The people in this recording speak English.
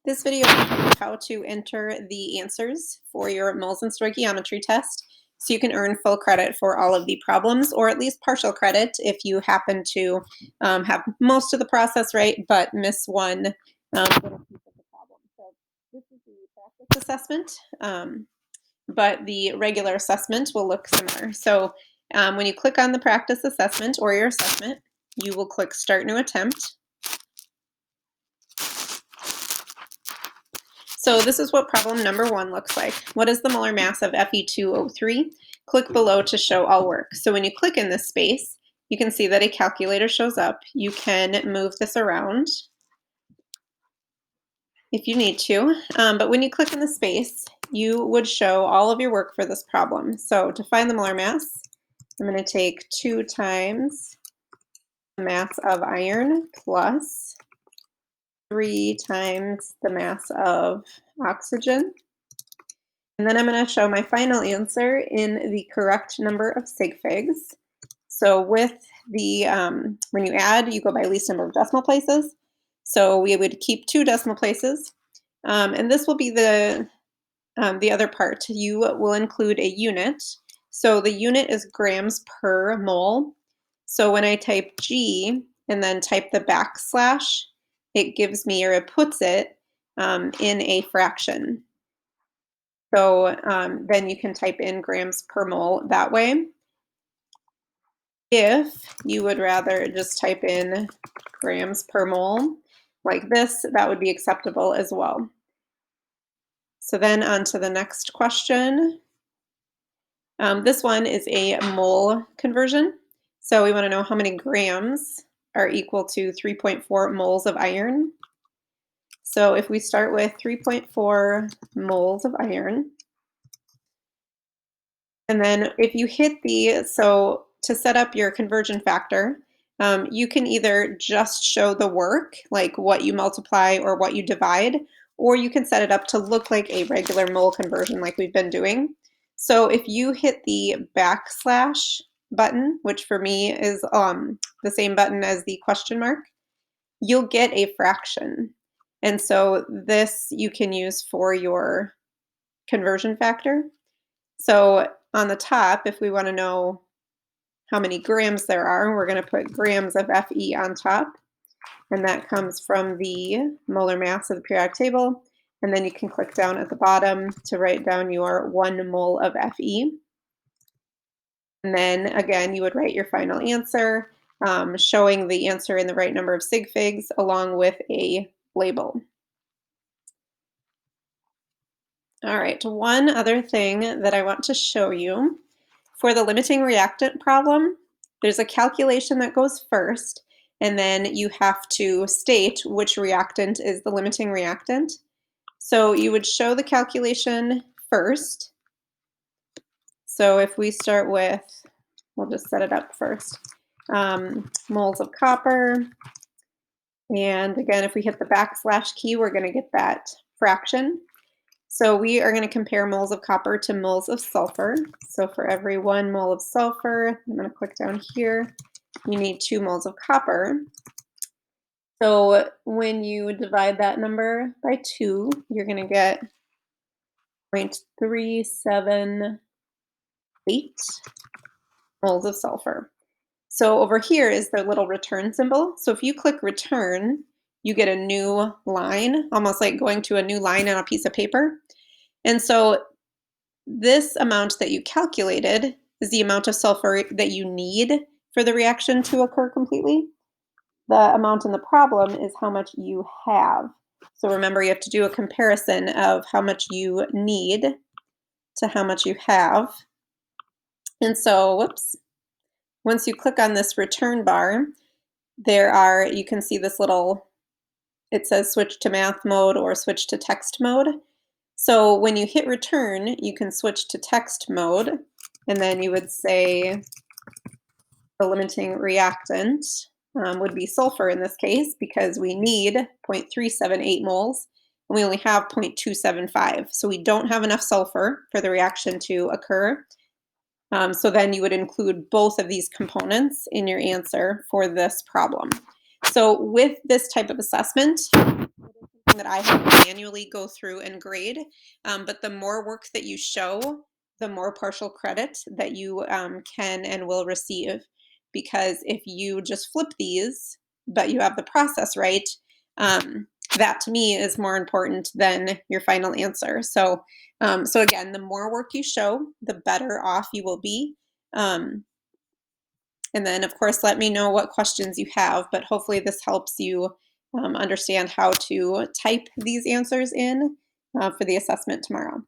This video is how to enter the answers for your moles and stoichiometry test so you can earn full credit for all of the problems, or at least partial credit if you happen to have most of the process right but miss one little piece of the problem. So this is the practice assessment, but the regular assessment will look similar. So when you click on the practice assessment or your assessment, you will click Start New Attempt. So this is what problem number 1 looks like. What is the molar mass of Fe2O3? Click below to show all work. So when you click in this space, you can see that a calculator shows up. You can move this around if you need to, but when you click in the space, you would show all of your work for this problem. So to find the molar mass, I'm going to take 2 times the mass of iron plus 3 times the mass of oxygen. And then I'm going to show my final answer in the correct number of sig figs. So with the, when you add, you go by least number of decimal places. So we would keep 2 decimal places. And this will be the other part. You will include a unit. So the unit is grams per mole. So when I type G and then type the backslash, it gives me, or it puts it in a fraction. So then you can type in grams per mole that way. If you would rather just type in grams per mole like this, that would be acceptable as well. So then on to the next question. This one is a mole conversion. So we want to know how many grams are equal to 3.4 moles of iron. So if we start with 3.4 moles of iron, and then if you hit the, so to set up your conversion factor, you can either just show the work, like what you multiply or what you divide, or you can set it up to look like a regular mole conversion like we've been doing. So if you hit the backslash button, which for me is the same button as the question mark, you'll get a fraction. And so this you can use for your conversion factor. So on the top, if we want to know how many grams there are, we're going to put grams of Fe on top. And that comes from the molar mass of the periodic table. And then you can click down at the bottom to write down your 1 mole of Fe. And then again, you would write your final answer, showing the answer in the right number of sig figs along with a label. All right, one other thing that I want to show you. For the limiting reactant problem, there's a calculation that goes first, and then you have to state which reactant is the limiting reactant. So you would show the calculation first. So if we start with, we'll just set it up first, moles of copper. And again, if we hit the backslash key, we're going to get that fraction. So we are going to compare moles of copper to moles of sulfur. So for every 1 mole of sulfur, I'm going to click down here, you need 2 moles of copper. So when you divide that number by 2, you're going to get 0.378 moles of sulfur. So over here is the little return symbol. So if you click return, you get a new line, almost like going to a new line on a piece of paper. And so this amount that you calculated is the amount of sulfur that you need for the reaction to occur completely. The amount in the problem is how much you have. So remember, you have to do a comparison of how much you need to how much you have. And so, whoops, once you click on this return bar, you can see this little, it says switch to math mode or switch to text mode. So when you hit return, you can switch to text mode, and then you would say the limiting reactant would be sulfur in this case, because we need 0.378 moles, and we only have 0.275. So we don't have enough sulfur for the reaction to occur. So then you would include both of these components in your answer for this problem. So with this type of assessment, something that I have to manually go through and grade. But the more work that you show, the more partial credit that you can and will receive. Because if you just flip these, but you have the process right, that to me is more important than your final answer. So again, the more work you show, the better off you will be. Um, and then, of course, let me know what questions you have, but hopefully this helps you understand how to type these answers in for the assessment tomorrow.